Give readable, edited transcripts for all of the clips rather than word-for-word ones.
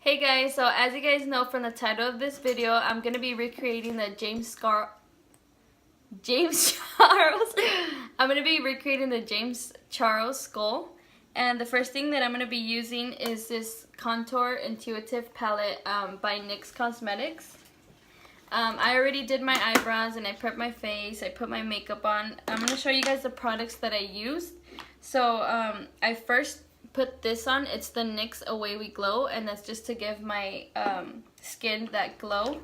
Hey guys, so as you guys know from the title of this video, I'm going to be recreating the James Charles. I'm going to be recreating the James Charles skull. And the first thing that I'm going to be using is this Contour Intuitive palette by NYX Cosmetics. I already did my eyebrows and I prepped my face. I put my makeup on. I'm going to show you guys the products that I used. So I first put this on. It's the NYX Away We Glow, and that's just to give my skin that glow.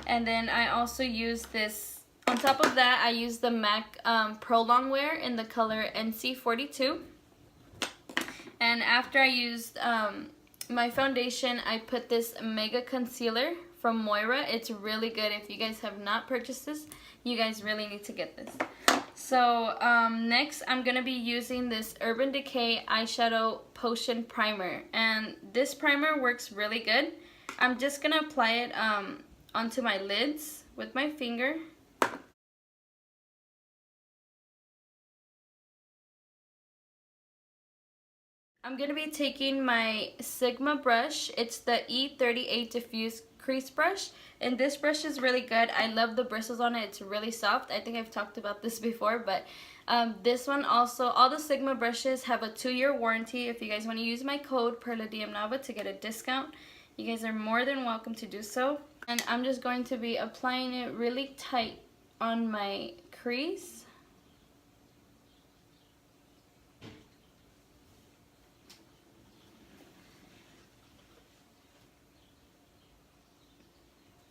And then I also use this. On top of that, I use the MAC Pro Longwear in the color NC42. And after I used my foundation, I put this Mega Concealer from Moira. It's really good. If you guys have not purchased this, you guys really need to get this. So next I'm going to be using this Urban Decay Eyeshadow Potion Primer. And this primer works really good. I'm just going to apply it onto my lids with my finger. I'm going to be taking my Sigma brush. It's the E38 Diffuse Crease Brush. And this brush is really good. I love the bristles on it. It's really soft. I think I've talked about this before, but this one also, all the Sigma brushes have a 2-year warranty. If you guys want to use my code PerlaDMNava to get a discount, you guys are more than welcome to do so. And I'm just going to be applying it really tight on my crease.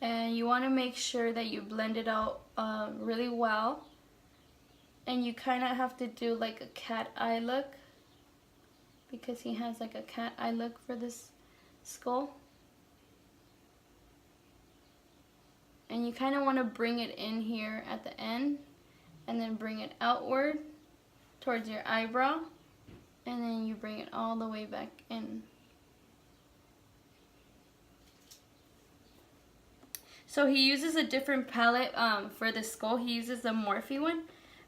And you want to make sure that you blend it out really well. And you kind of have to do like a cat eye look, because he has like a cat eye look for this skull. And you kind of want to bring it in here at the end, and then bring it outward towards your eyebrow, and then you bring it all the way back in. So he uses a different palette for the skull. He uses the Morphe one,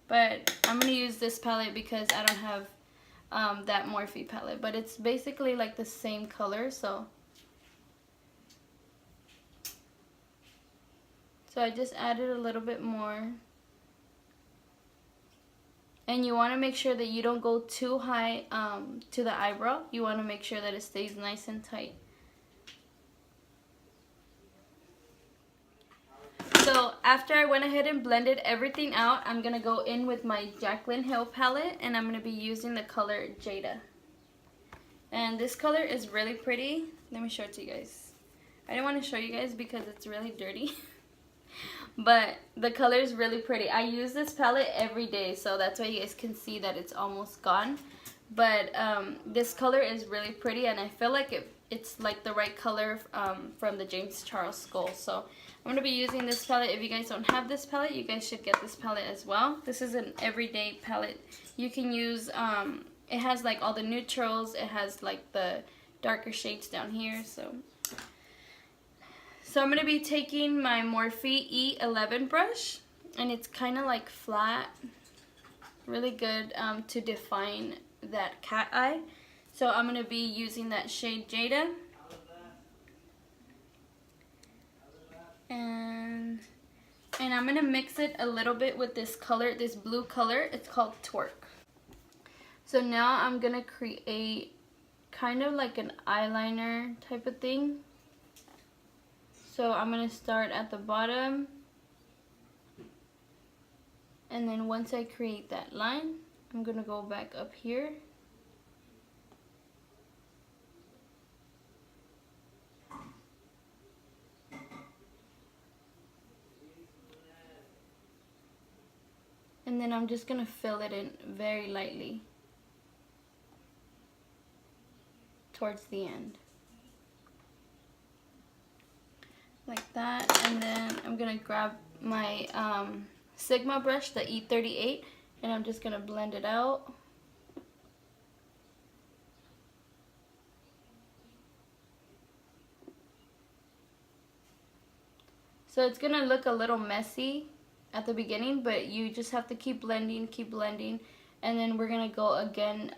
but I'm going to use this palette because I don't have that Morphe palette. But it's basically like the same color, so I just added a little bit more. And you want to make sure that you don't go too high to the eyebrow. You want to make sure that it stays nice and tight. So after I went ahead and blended everything out, I'm going to go in with my Jaclyn Hill palette, and I'm going to be using the color Jada. And this color is really pretty. Let me show it to you guys. I didn't want to show you guys because it's really dirty. But the color is really pretty. I use this palette every day, so that's why you guys can see that it's almost gone. But this color is really pretty, and I feel like it's like the right color from the James Charles skull. So I'm going to be using this palette. If you guys don't have this palette, you guys should get this palette as well. This is an everyday palette. You can use, it has like all the neutrals. It has like the darker shades down here. So I'm going to be taking my Morphe E11 brush. And it's kind of like flat. Really good to define that cat eye. So I'm going to be using that shade Jada. And I'm going to mix it a little bit with this color, this blue color. It's called Twerk. So now I'm going to create kind of like an eyeliner type of thing. So I'm going to start at the bottom. And then once I create that line, I'm going to go back up here. And then I'm just going to fill it in very lightly towards the end. Like that. And then I'm going to grab my Sigma brush, the E38, and I'm just going to blend it out. So it's going to look a little messy at the beginning, but you just have to keep blending, and then we're going to go again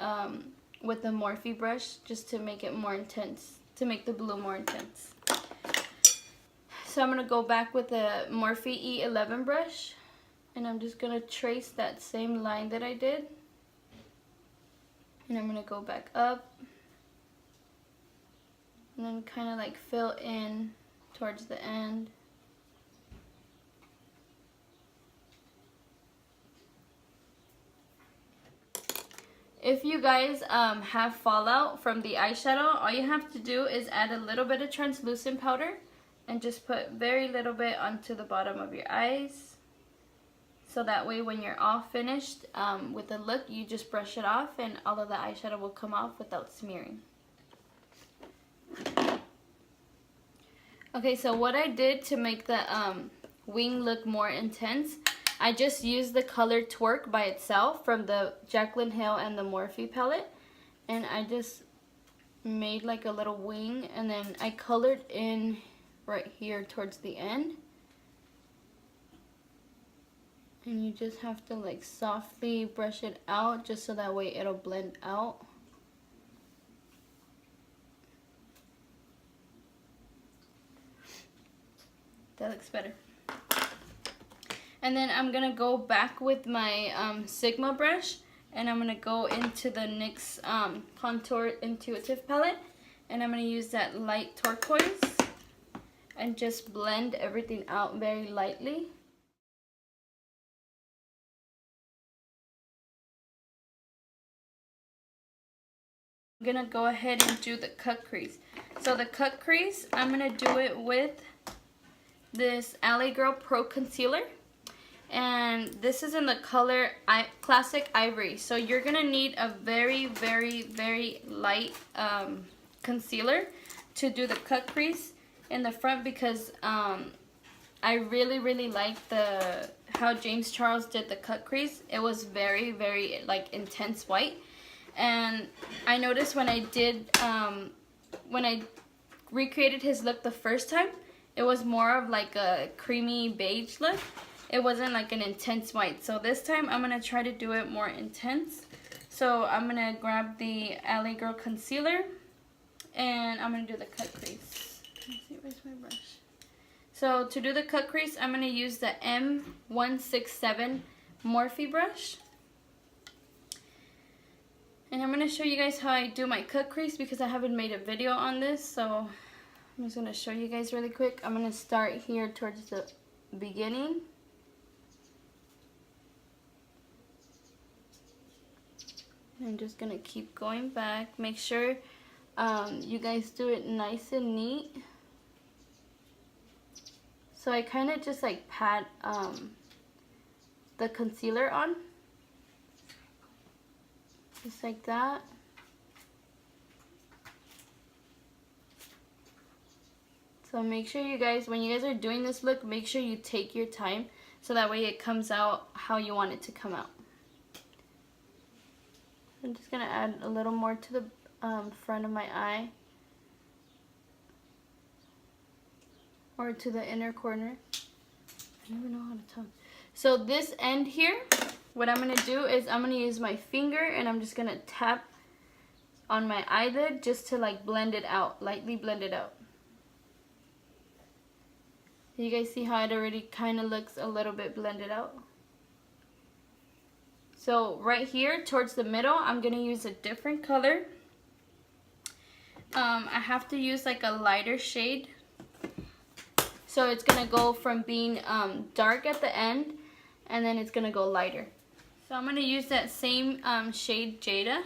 with the Morphe brush just to make it more intense, to make the blue more intense. So I'm going to go back with the Morphe E11 brush, and I'm just going to trace that same line that I did. And I'm going to go back up and then kind of like fill in towards the end. If you guys have fallout from the eyeshadow, all you have to do is add a little bit of translucent powder and just put very little bit onto the bottom of your eyes. So that way when you're all finished with the look, you just brush it off and all of the eyeshadow will come off without smearing. Okay, so what I did to make the wing look more intense, I just used the color Twerk by itself from the Jaclyn Hill and the Morphe palette. And I just made like a little wing, and then I colored in right here towards the end. And you just have to like softly brush it out just so that way it'll blend out. That looks better. And then I'm going to go back with my Sigma brush, and I'm going to go into the NYX Contour Intuitive palette, and I'm going to use that light turquoise and just blend everything out very lightly. I'm going to go ahead and do the cut crease. So the cut crease, I'm going to do it with this LA Girl Pro Concealer. And this is in the color Classic Ivory. So you're going to need a very, very, very light concealer to do the cut crease in the front, because I really, really like how James Charles did the cut crease. It was very, very like intense white. And I noticed when I did, when I recreated his look the first time, it was more of like a creamy beige look. It wasn't like an intense white. So this time I'm going to try to do it more intense. So I'm going to grab the LA Girl Concealer and I'm going to do the cut crease. Let me see, where's my brush? So to do the cut crease, I'm going to use the M167 Morphe brush. And I'm going to show you guys how I do my cut crease because I haven't made a video on this. So I'm just going to show you guys really quick. I'm going to start here towards the beginning. I'm just going to keep going back. Make sure you guys do it nice and neat. So I kind of just like pat the concealer on. Just like that. So make sure you guys, when you guys are doing this look, make sure you take your time so that way it comes out how you want it to come out. I'm just going to add a little more to the front of my eye. Or to the inner corner. I don't even know how to talk. So this end here, what I'm going to do is I'm going to use my finger and I'm just going to tap on my eyelid just to like blend it out, lightly blend it out. You guys see how it already kind of looks a little bit blended out? So right here towards the middle, I'm going to use a different color. I have to use like a lighter shade. So it's going to go from being dark at the end, and then it's going to go lighter. So I'm going to use that same shade Jada,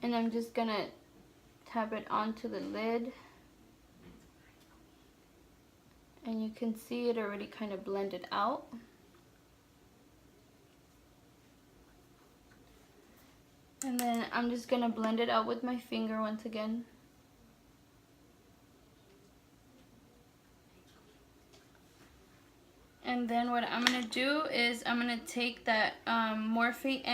and I'm just going to tap it onto the lid. And you can see it already kind of blended out. And then I'm just going to blend it out with my finger once again. And then what I'm going to do is I'm going to take that Morphe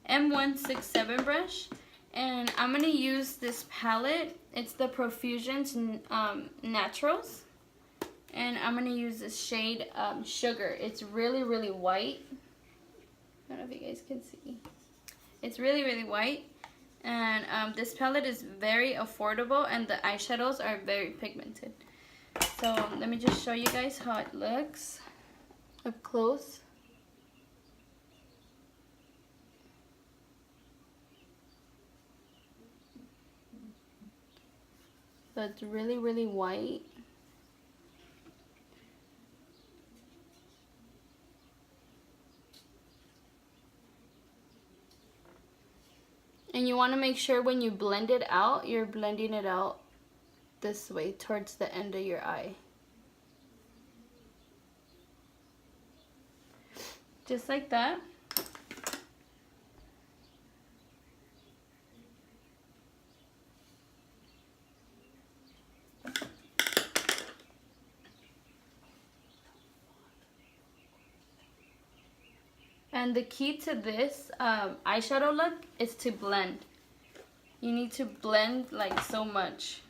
M167 brush, and I'm going to use this palette. It's the Profusions Naturals. And I'm going to use this shade Sugar. It's really, really white. I don't know if you guys can see. It's really, really white. And this palette is very affordable and the eyeshadows are very pigmented. So let me just show you guys how it looks up close. So it's really, really white. And you want to make sure when you blend it out, you're blending it out this way towards the end of your eye. Just like that. And the key to this eyeshadow look is to blend. You need to blend like so much.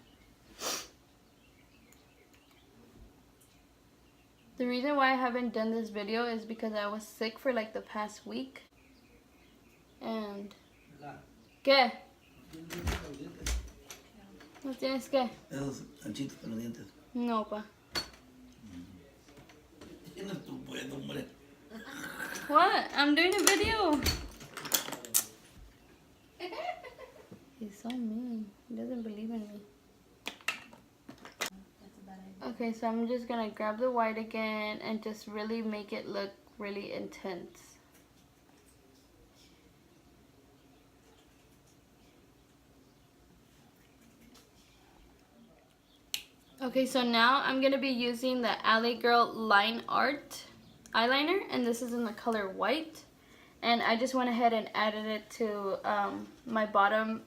The reason why I haven't done this video is because I was sick for like the past week. And... ¿Qué? ¿No tienes qué? Esos anchitos para los dientes. No, pa. No tú puedes, hombre. What? I'm doing a video. He's so mean. He doesn't believe in me. Okay, so I'm just gonna grab the white again and just really make it look really intense. Okay, so now I'm gonna be using the Alley Girl Line Art eyeliner, and this is in the color white. And I just went ahead and added it to my bottom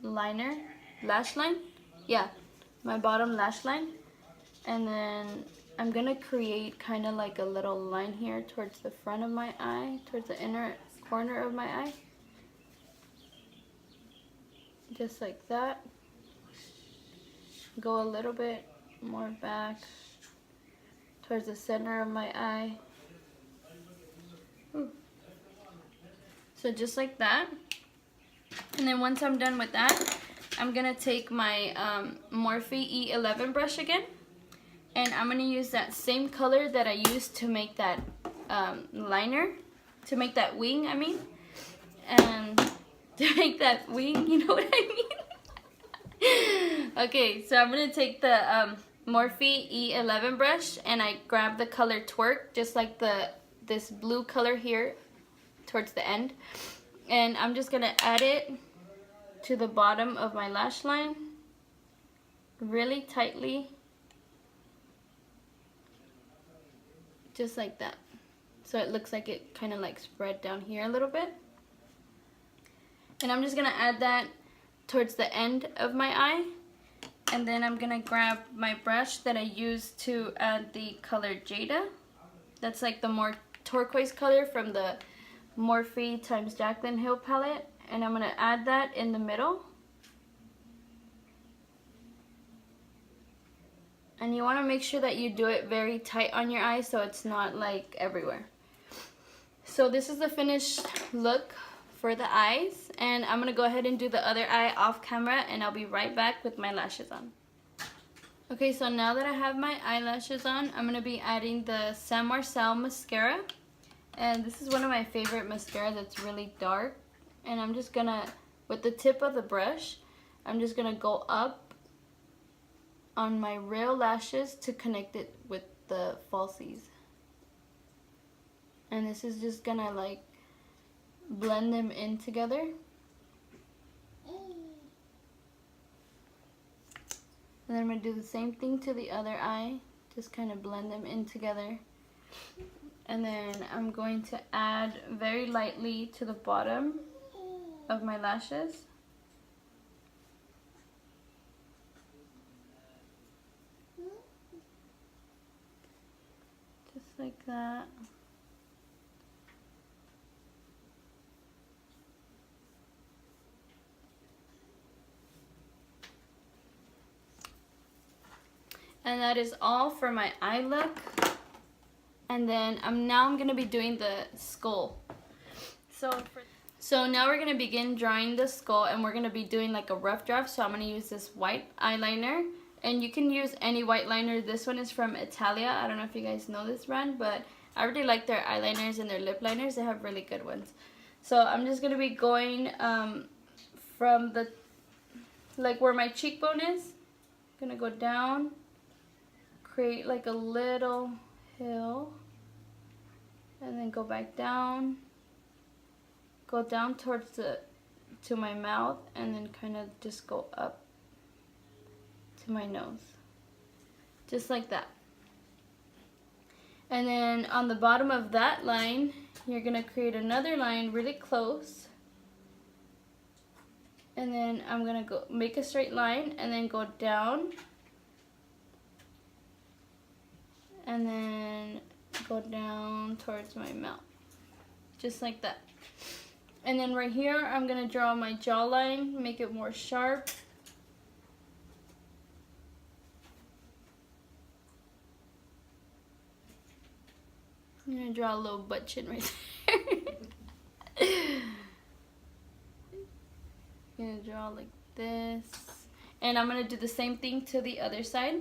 liner, lash line. Yeah, my bottom lash line. And then I'm gonna create kind of like a little line here towards the front of my eye, towards the inner corner of my eye. Just like that. Go a little bit more back towards the center of my eye. Ooh. So just like that. And then once I'm done with that, I'm gonna take my Morphe E11 brush again, and I'm gonna use that same color that I used to make that liner, to make that wing, I mean, and to make that wing, you know what I mean? Okay, so I'm gonna take the Morphe E11 brush, and I grab the color Twerk, just like this blue color here towards the end, and I'm just gonna add it to the bottom of my lash line really tightly, just like that, so it looks like it kind of like spread down here a little bit. And I'm just gonna add that towards the end of my eye, and then I'm gonna grab my brush that I used to add the color Jada. That's like the more turquoise color from the Morphe times Jaclyn Hill palette, and I'm gonna add that in the middle. And you want to make sure that you do it very tight on your eye so it's not like everywhere. So this is the finished look for the eyes, and I'm gonna go ahead and do the other eye off camera, and I'll be right back with my lashes on. Okay, so now that I have my eyelashes on, I'm gonna be adding the Sam Marcel mascara. And this is one of my favorite mascaras. It's really dark. And I'm just gonna, with the tip of the brush, I'm just gonna go up on my real lashes to connect it with the falsies. And this is just gonna like blend them in together. And then I'm gonna do the same thing to the other eye. Just kind of blend them in together. And then I'm going to add very lightly to the bottom of my lashes. Just like that. And that is all for my eye look. And then now I'm gonna be doing the skull. So now we're going to begin drawing the skull, and we're going to be doing like a rough draft. So I'm going to use this white eyeliner, and you can use any white liner. This one is from Italia. I don't know if you guys know this brand, but I really like their eyeliners and their lip liners. They have really good ones. So I'm just going to be going from the, like where my cheekbone is. I'm going to go down, create like a little hill, and then go back down. Go down towards to my mouth, and then kind of just go up to my nose, just like that. And then on the bottom of that line, you're gonna create another line really close, and then I'm gonna go make a straight line, and then go down, and then go down towards my mouth, just like that. And then right here, I'm going to draw my jawline, make it more sharp. I'm going to draw a little butt chin right there. I'm going to draw like this. And I'm going to do the same thing to the other side.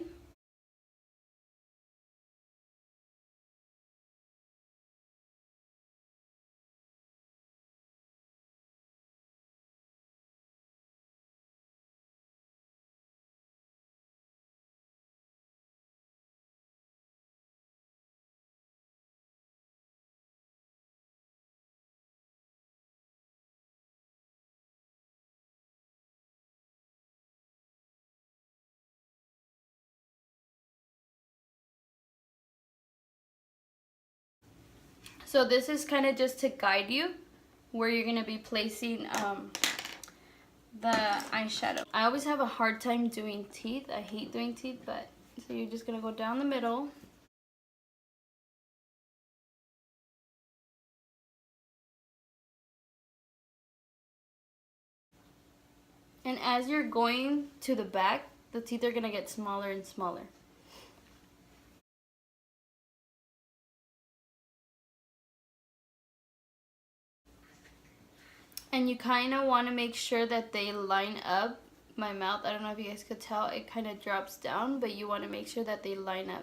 So this is kind of just to guide you where you're going to be placing the eyeshadow. I always have a hard time doing teeth. I hate doing teeth, but so you're just going to go down the middle. And as you're going to the back, the teeth are going to get smaller and smaller. And you kind of want to make sure that they line up. My mouth, I don't know if you guys could tell, it kind of drops down, but you want to make sure that they line up.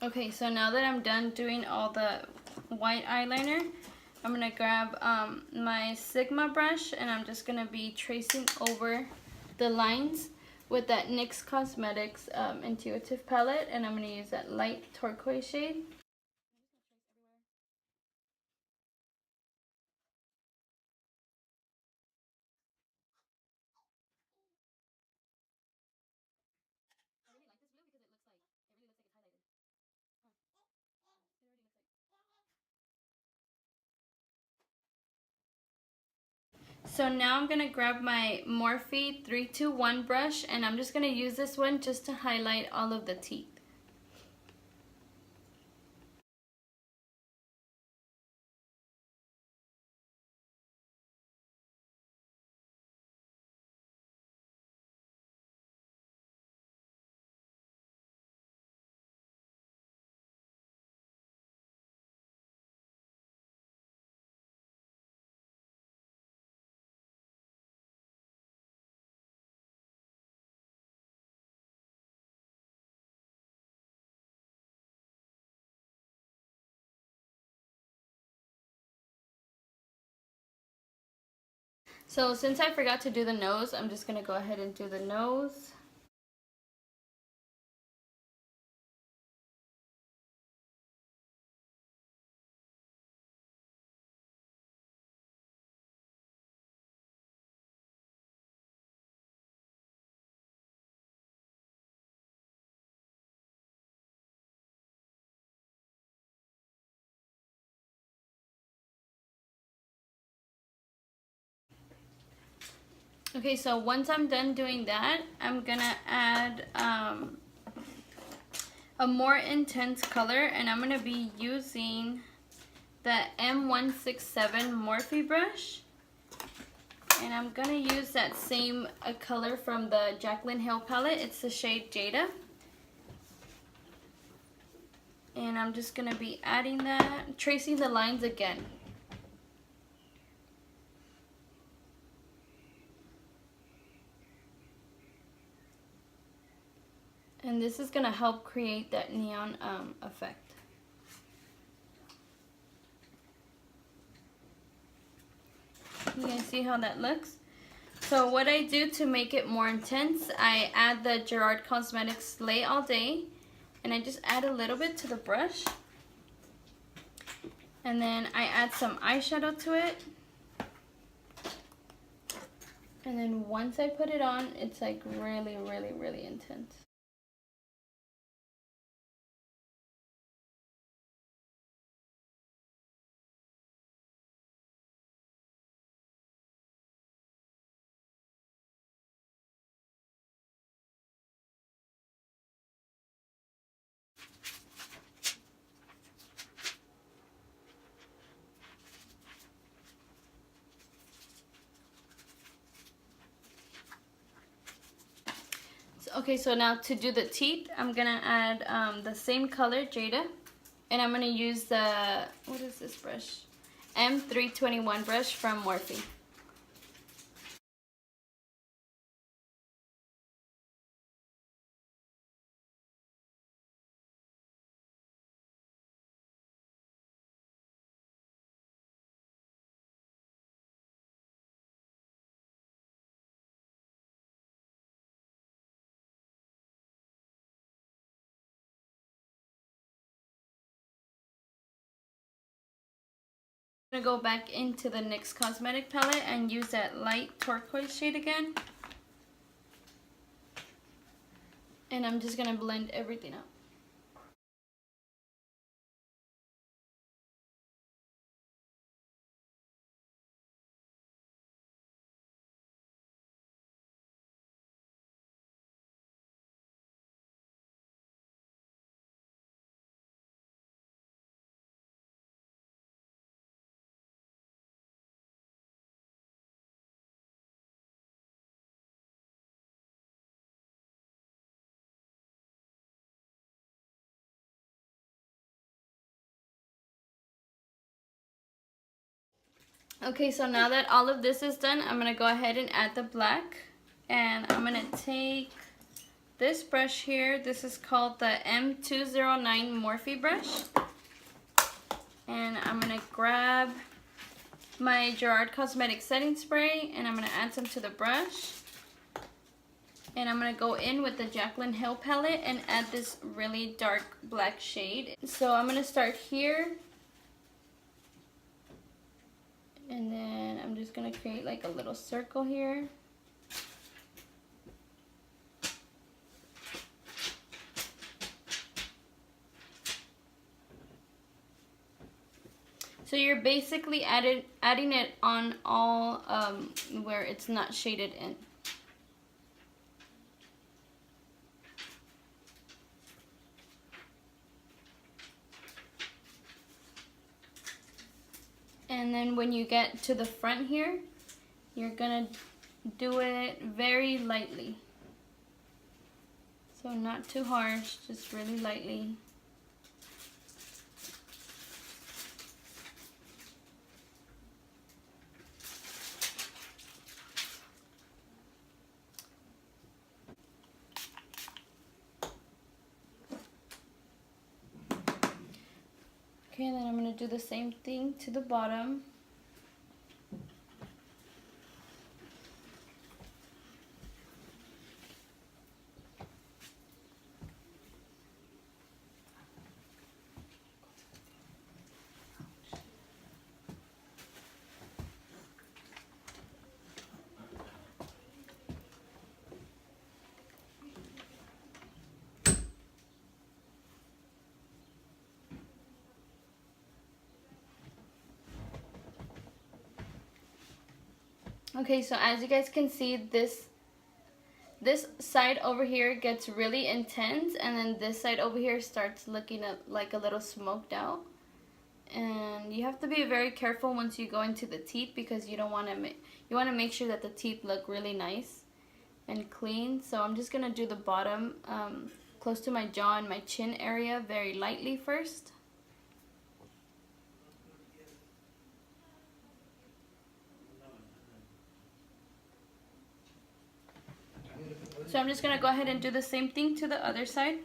Okay, so now that I'm done doing all the white eyeliner, I'm going to grab my Sigma brush, and I'm just going to be tracing over the lines with that NYX Cosmetics Intuitive palette, and I'm going to use that light turquoise shade. So now I'm going to grab my Morphe 321 brush, and I'm just going to use this one just to highlight all of the teeth. So since I forgot to do the nose, I'm just going to go ahead and do the nose. Okay, so once I'm done doing that, I'm gonna add a more intense color, and I'm gonna be using the M167 Morphe brush. And I'm gonna use that same color from the Jaclyn Hill palette. It's the shade Jada. And I'm just gonna be adding that, tracing the lines again. And this is gonna help create that neon effect. You guys see how that looks? So what I do to make it more intense, I add the Gerard Cosmetics Lay All Day, and I just add a little bit to the brush. And then I add some eyeshadow to it. And then once I put it on, it's like really, really, really intense. Okay, so now to do the teeth, I'm gonna add the same color, Jada, and I'm gonna use the, what is this brush? M321 brush from Morphe. I'm gonna go back into the NYX Cosmetic palette and use that light turquoise shade again. And I'm just gonna blend everything out. Okay, so now that all of this is done, I'm gonna go ahead and add the black. And I'm gonna take this brush here. This is called the M209 Morphe brush. And I'm gonna grab my Gerard Cosmetics setting spray, and I'm gonna add some to the brush. And I'm gonna go in with the Jaclyn Hill palette and add this really dark black shade. So I'm gonna start here. And then I'm just gonna create like a little circle here. So you're basically adding it on all where it's not shaded in. And then when you get to the front here, you're gonna do it very lightly. So not too harsh, just really lightly. Okay, and then I'm gonna do the same thing to the bottom. Okay, so as you guys can see, this side over here gets really intense, and then this side over here starts looking like a little smoked out. And you have to be very careful once you go into the teeth, because you don't want to you want to make sure that the teeth look really nice and clean. So I'm just gonna do the bottom close to my jaw and my chin area very lightly first. So I'm just gonna go ahead and do the same thing to the other side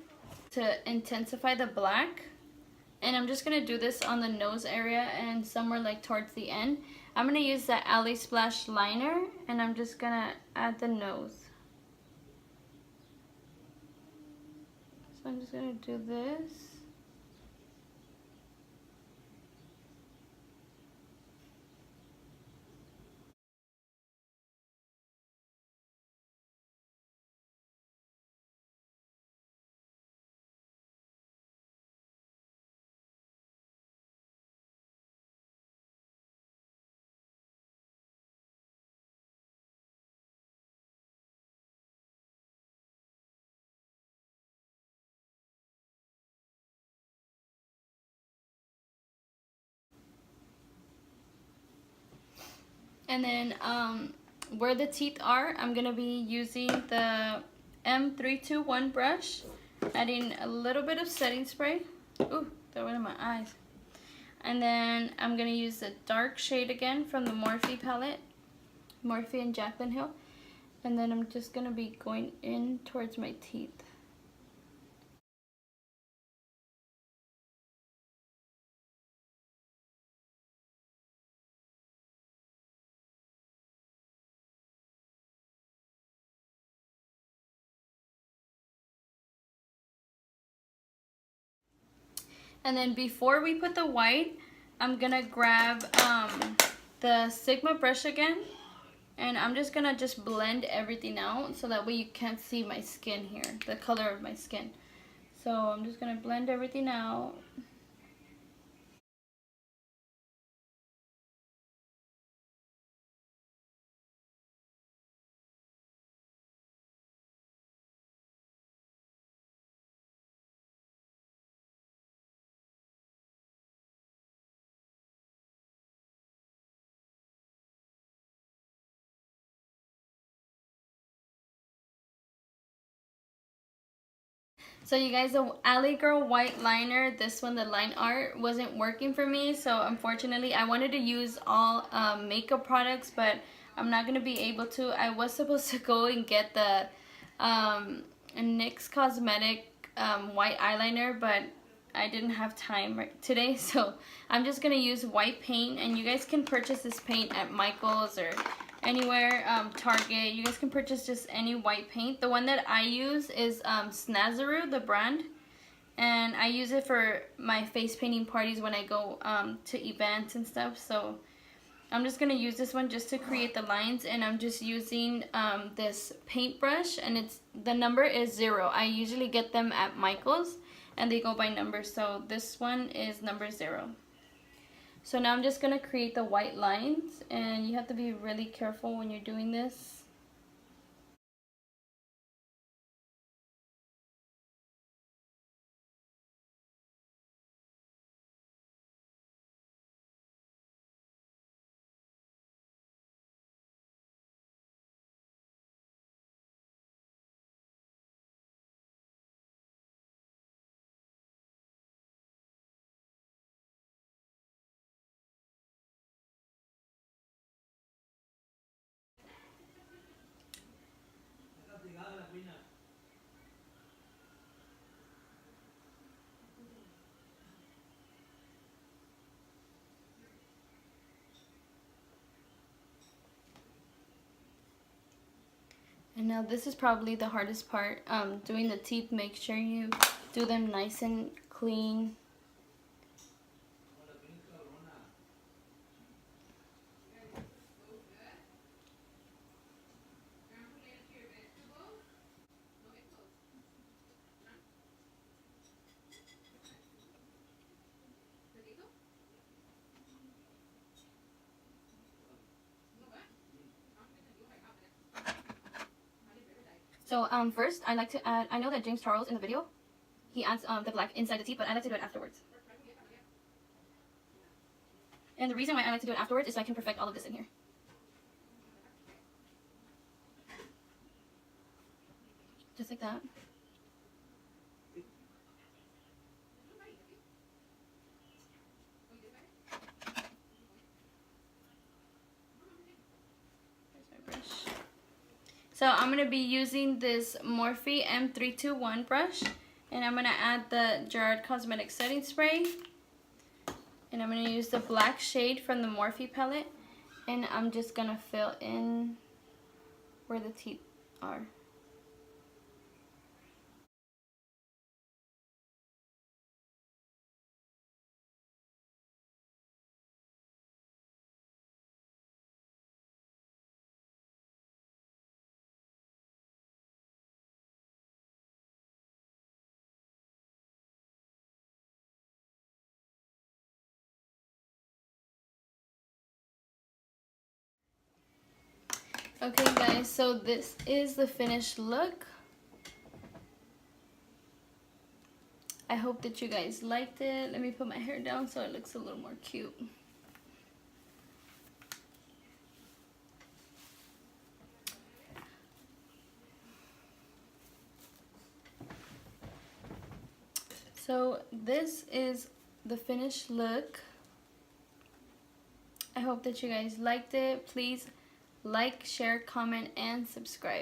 to intensify the black. And I'm just gonna do this on the nose area and somewhere like towards the end. I'm gonna use the Alley Splash liner, and I'm just gonna add the nose. So I'm just gonna do this. And then where the teeth are, I'm gonna be using the M321 brush, adding a little bit of setting spray. Ooh, that went in my eyes. And then I'm gonna use the dark shade again from the Morphe palette, Morphe and Jaclyn Hill. And then I'm just gonna be going in towards my teeth. And then before we put the white, I'm gonna grab the Sigma brush again, and I'm just gonna blend everything out so that way you can't see my skin here, the color of my skin. So I'm just gonna blend everything out. So you guys, the Alley Girl white liner, this one, the line art, wasn't working for me. So unfortunately, I wanted to use all makeup products, but I'm not going to be able to. I was supposed to go and get the NYX Cosmetic white eyeliner, but I didn't have time today. So I'm just going to use white paint, and you guys can purchase this paint at Michael's or anywhere, Target. You guys can purchase just any white paint. The one that I use is Snazaroo, the brand, and I use it for my face painting parties when I go to events and stuff. So I'm just gonna use this one just to create the lines, and I'm just using this paintbrush, and the number is 0. I usually get them at Michael's and they go by numbers, so this one is number 0. So now I'm just going to create the white lines, and you have to be really careful when you're doing this. And now this is probably the hardest part, doing the teeth. Make sure you do them nice and clean. So first I like to add, I know that James Charles in the video, he adds the black inside the teeth, but I like to do it afterwards. And the reason why I like to do it afterwards is so I can perfect all of this in here. Just like that. So I'm going to be using this Morphe M321 brush, and I'm going to add the Gerard Cosmetics setting spray, and I'm going to use the black shade from the Morphe palette, and I'm just going to fill in where the teeth are. Okay guys, so this is the finished look. I hope that you guys liked it. Let me put my hair down so it looks a little more cute. So this is the finished look. I hope that you guys liked it. Please like, share, comment, and subscribe.